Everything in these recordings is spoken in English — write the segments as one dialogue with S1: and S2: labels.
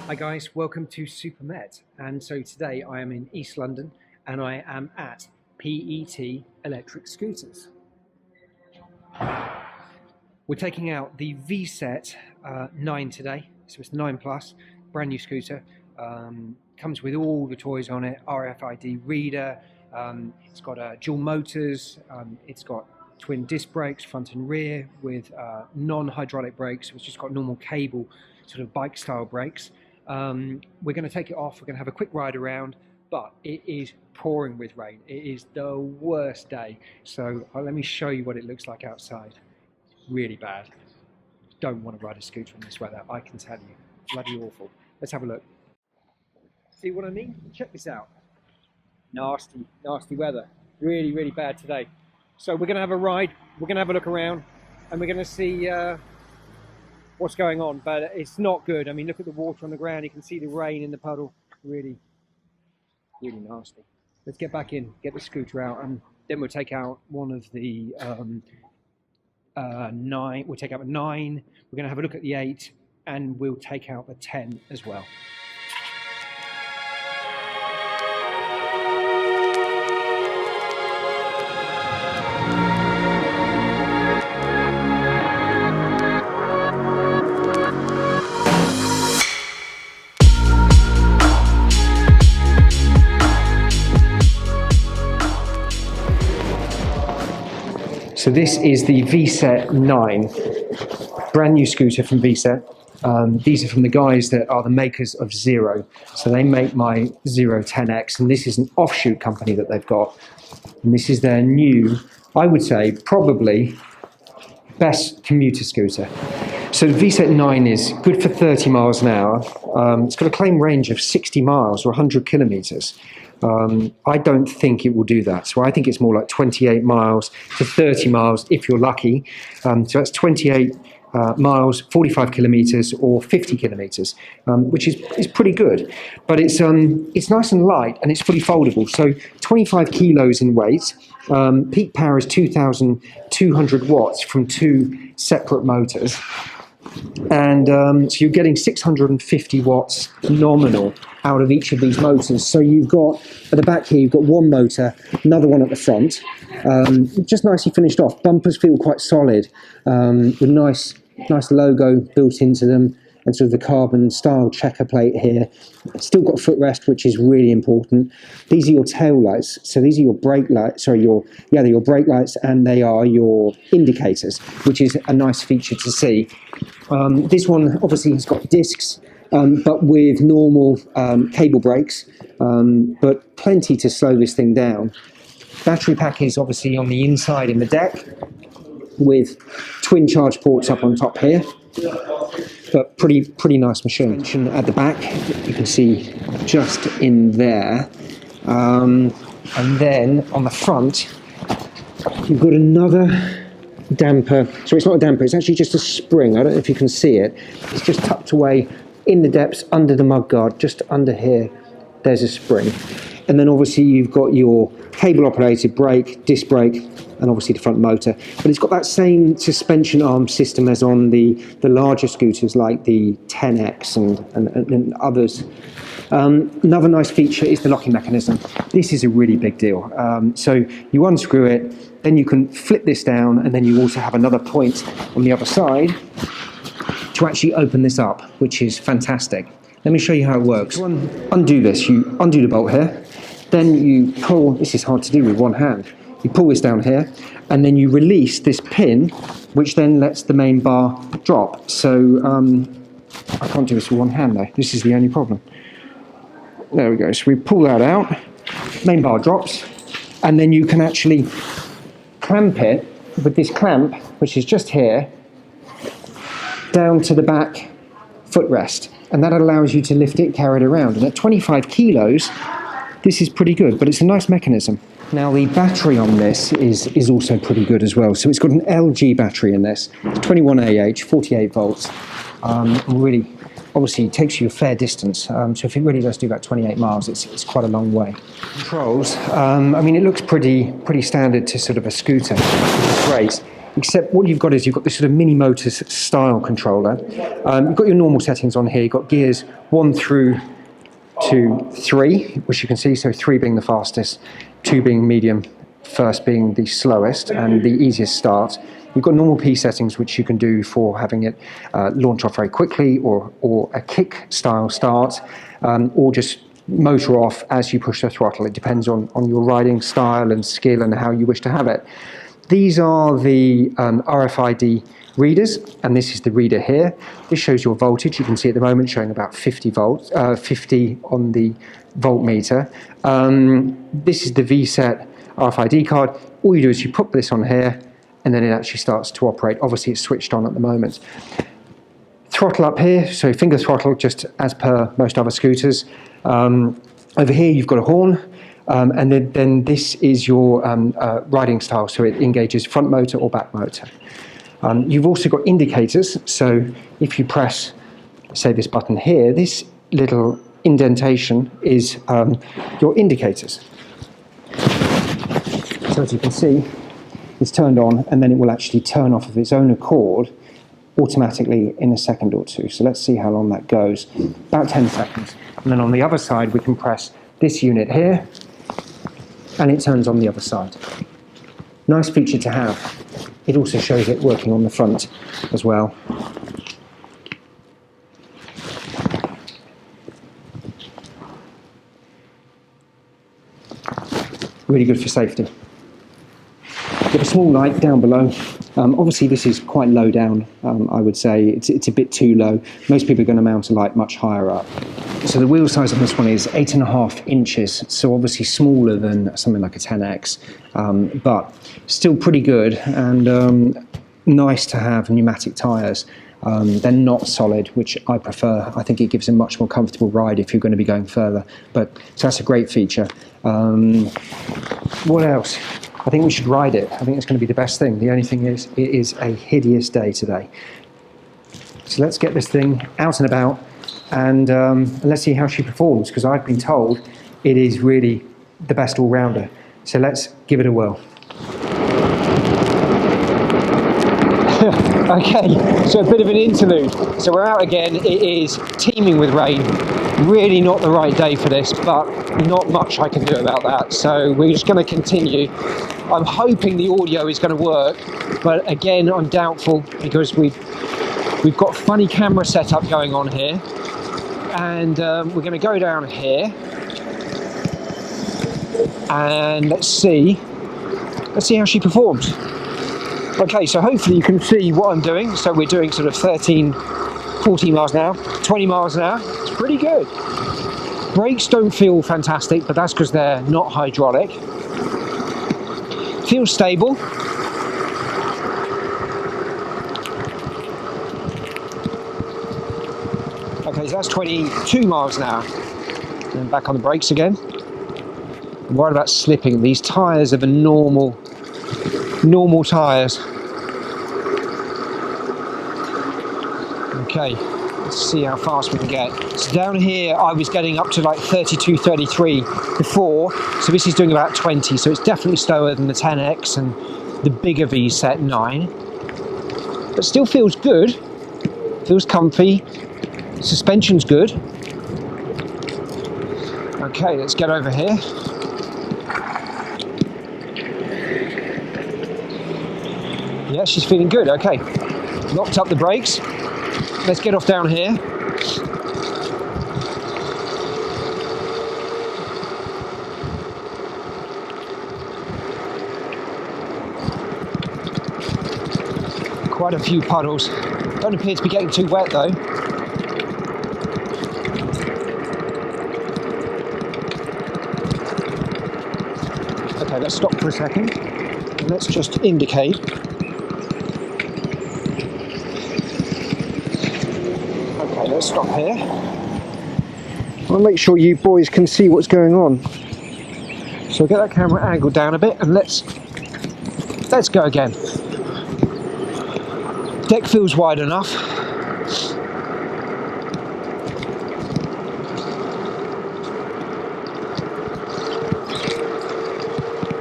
S1: Hi guys, welcome to SuperMet, and so today I am in East London and I am at PET Electric Scooters. We're taking out the Vsett 9 today, so it's the 9 Plus, brand new scooter. Comes with all the toys on it, RFID reader, it's got dual motors, it's got twin disc brakes, front and rear, with non-hydraulic brakes, which just got normal cable, sort of bike style brakes. We're going to take it off, we're going to have a quick ride around, but it is pouring with rain. It is the worst day. So let me show you what it looks like outside. Really bad. Don't want to ride a scooter in this weather, I can tell you. Bloody awful. Let's have a look. See what I mean? Check this out. Nasty, nasty weather. Really, really bad today. So we're going to have a ride, we're going to have a look around, and we're going to see what's going on, but it's not good. I mean, look at the water on the ground. You can see the rain in the puddle. Really, really nasty. Let's get back in, get the scooter out, and then we'll take out one of the 9. We'll take out the 9. We're going to have a look at the 8, and we'll take out the 10 as well. So this is the Vsett 9, brand new scooter from Vsett. These are from the guys that are the makers of Zero. So they make my Zero 10X, and this is an offshoot company that they've got. And this is their new, I would say, probably best commuter scooter. So the Vsett 9 is good for 30 miles an hour. It's got a claim range of 60 miles or 100 kilometers. I don't think it will do that. So I think it's more like 28 miles to 30 miles if you're lucky. So that's 28 miles, 45 kilometers or 50 kilometers, which is pretty good. But it's nice and light, and it's fully foldable. So 25 kilos in weight. Peak power is 2,200 watts from 2 separate motors. And so you're getting 650 watts nominal out of each of these motors. So you've got, at the back here, you've got one motor, another one at the front, just nicely finished off. Bumpers feel quite solid, with nice logo built into them, and sort of the carbon style checker plate here. Still got footrest, which is really important. These are your tail lights. So these are your brake lights, sorry, they're your brake lights, and they are your indicators, which is a nice feature to see. This one obviously has got discs, but with normal cable brakes, but plenty to slow this thing down. Battery pack is obviously on the inside in the deck, with twin charge ports up on top here. But pretty nice machine. At the back, you can see just in there, and then on the front, you've got another damper. So it's not a damper; it's actually just a spring. I don't know if you can see it. It's just tucked away in the depths under the mudguard, just under here. There's a spring, and then obviously you've got your cable-operated brake, disc brake, and obviously the front motor. But it's got that same suspension arm system as on the larger scooters like the 10X and others. Another nice feature is the locking mechanism. This is a really big deal. So you unscrew it, then you can flip this down, and then you also have another point on the other side to actually open this up, which is fantastic. Let me show you how it works. To undo this, you undo the bolt here, then you pull, this is hard to do with one hand, you pull this down here, and then you release this pin, which then lets the main bar drop. So I can't do this with one hand though, this is the only problem. There we go, so we pull that out, main bar drops, and then you can actually clamp it with this clamp, which is just here, down to the back footrest. And that allows you to lift it, carry it around. And at 25 kilos, this is pretty good, but it's a nice mechanism. Now the battery on this is also pretty good as well. So it's got an LG battery in this, 21AH, 48 volts. Really, obviously it takes you a fair distance. So if it really does do about 28 miles, it's quite a long way. Controls, I mean, it looks pretty standard to sort of a scooter, which is great. except what you've got is you've got this sort of mini motors style controller. You've got your normal settings on here. You've got gears 1 through to 3, which you can see, so 3 being the fastest, 2 being medium, first being the slowest and the easiest start. You've got normal P settings, which you can do for having it launch off very quickly, or a kick style start, or just motor off as you push the throttle. It depends on your riding style and skill and how you wish to have it. These are the RFID readers, and this is the reader here. This shows your voltage. You can see at the moment showing about 50 volts, 50 on the voltmeter. This is the Vsett RFID card. All you do is you put this on here, and then it actually starts to operate. Obviously, it's switched on at the moment. Throttle up here, so finger throttle, just as per most other scooters. Over here, you've got a horn, and then this is your riding style, so it engages front motor or back motor. You've also got indicators, so if you press, say, this button here, this little indentation is your indicators. So as you can see, it's turned on, and then it will actually turn off of its own accord automatically in a second or two. So let's see how long that goes. About 10 seconds. And then on the other side, we can press this unit here, and it turns on the other side. Nice feature to have. It also shows it working on the front as well. Really good for safety. Got a small light down below. Obviously this is quite low down, I would say. It's a bit too low. Most people are going to mount a light much higher up. So the wheel size on this one is 8.5 inches, so obviously smaller than something like a 10X, but still pretty good, and nice to have pneumatic tyres. They're not solid, which I prefer. I think it gives a much more comfortable ride if you're going to be going further, so that's a great feature. What else? I think we should ride it. I think it's going to be the best thing. The only thing is, it is a hideous day today. So let's get this thing out and about, and let's see how she performs, because I've been told it is really the best all-rounder. So let's give it a whirl. Okay, so a bit of an interlude. So we're out again. It is teeming with rain. Really not the right day for this, but not much I can do about that. So we're just going to continue. I'm hoping the audio is going to work, but again, I'm doubtful, because we've got funny camera setup going on here, and we're going to go down here, and let's see how she performs. Okay, so hopefully you can see what I'm doing. So we're doing sort of 13, 14 miles an hour, 20 miles an hour. It's pretty good. Brakes don't feel fantastic, but that's because they're not hydraulic. Feels stable. Okay, so that's 22 miles an hour. And back on the brakes again. I'm worried about slipping. These tyres are the normal tyres. Okay, let's see how fast we can get. So down here I was getting up to like 32, 33 before, so this is doing about 20, so it's definitely slower than the 10X and the bigger Vsett 9, but still feels good, feels comfy, suspension's good. Okay, let's get over here. Yeah, she's feeling good. Okay, locked up the brakes. Let's get off down here. Quite a few puddles. Don't appear to be getting too wet though. Okay, let's stop for a second. Let's just indicate. Let's stop here. I'll make sure you boys can see what's going on. So get that camera angled down a bit, and let's go again. Deck feels wide enough.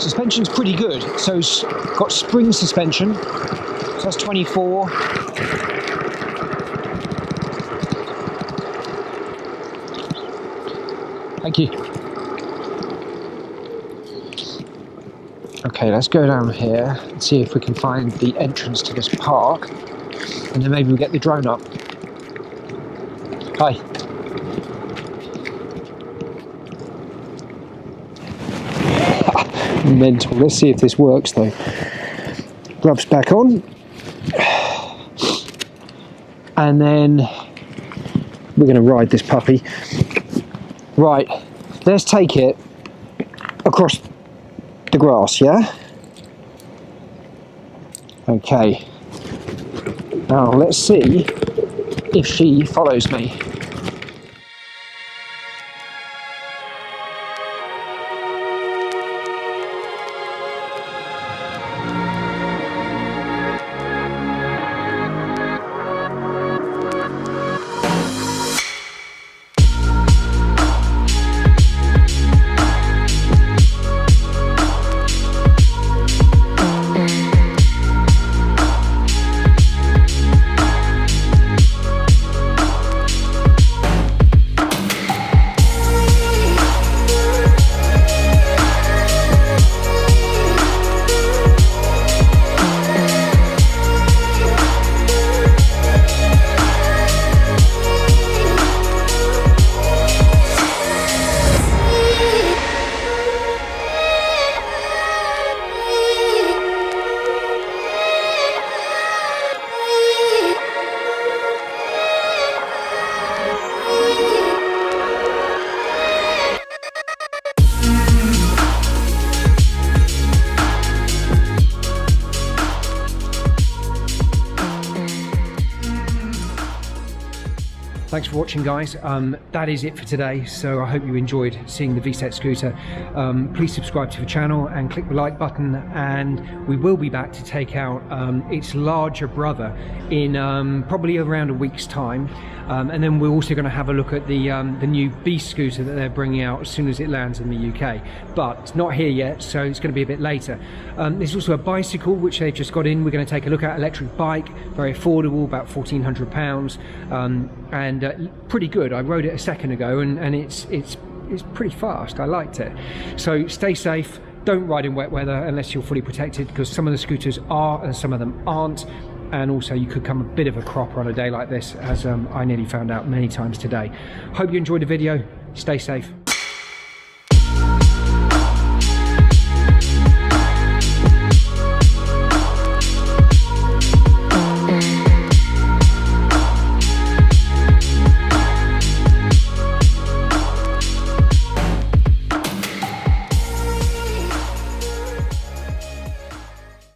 S1: Suspension's pretty good. So it's got spring suspension. So that's 24. Thank you. Okay, let's go down here and see if we can find the entrance to this park, and then maybe we'll get the drone up. Hi. Mental. Let's see if this works though. Rubs back on. And then we're going to ride this puppy. Right, let's take it across the grass, yeah? Okay. Now let's see if she follows me. Thanks for watching, guys. That is it for today, so I hope you enjoyed seeing the Vsett scooter. Please subscribe to the channel and click the like button, and we will be back to take out its larger brother in probably around a week's time, and then we're also going to have a look at the new Beast scooter that they're bringing out as soon as it lands in the UK, but it's not here yet, so it's going to be a bit later. There's also a bicycle which they've just got in. We're going to take a look at. Electric bike, very affordable, about £1,400, and pretty good. I rode it a second ago, and it's pretty fast. I liked it. So stay safe. Don't ride in wet weather unless you're fully protected, because some of the scooters are and some of them aren't, and also you could come a bit of a cropper on a day like this, as I nearly found out many times today. Hope you enjoyed the video. Stay safe.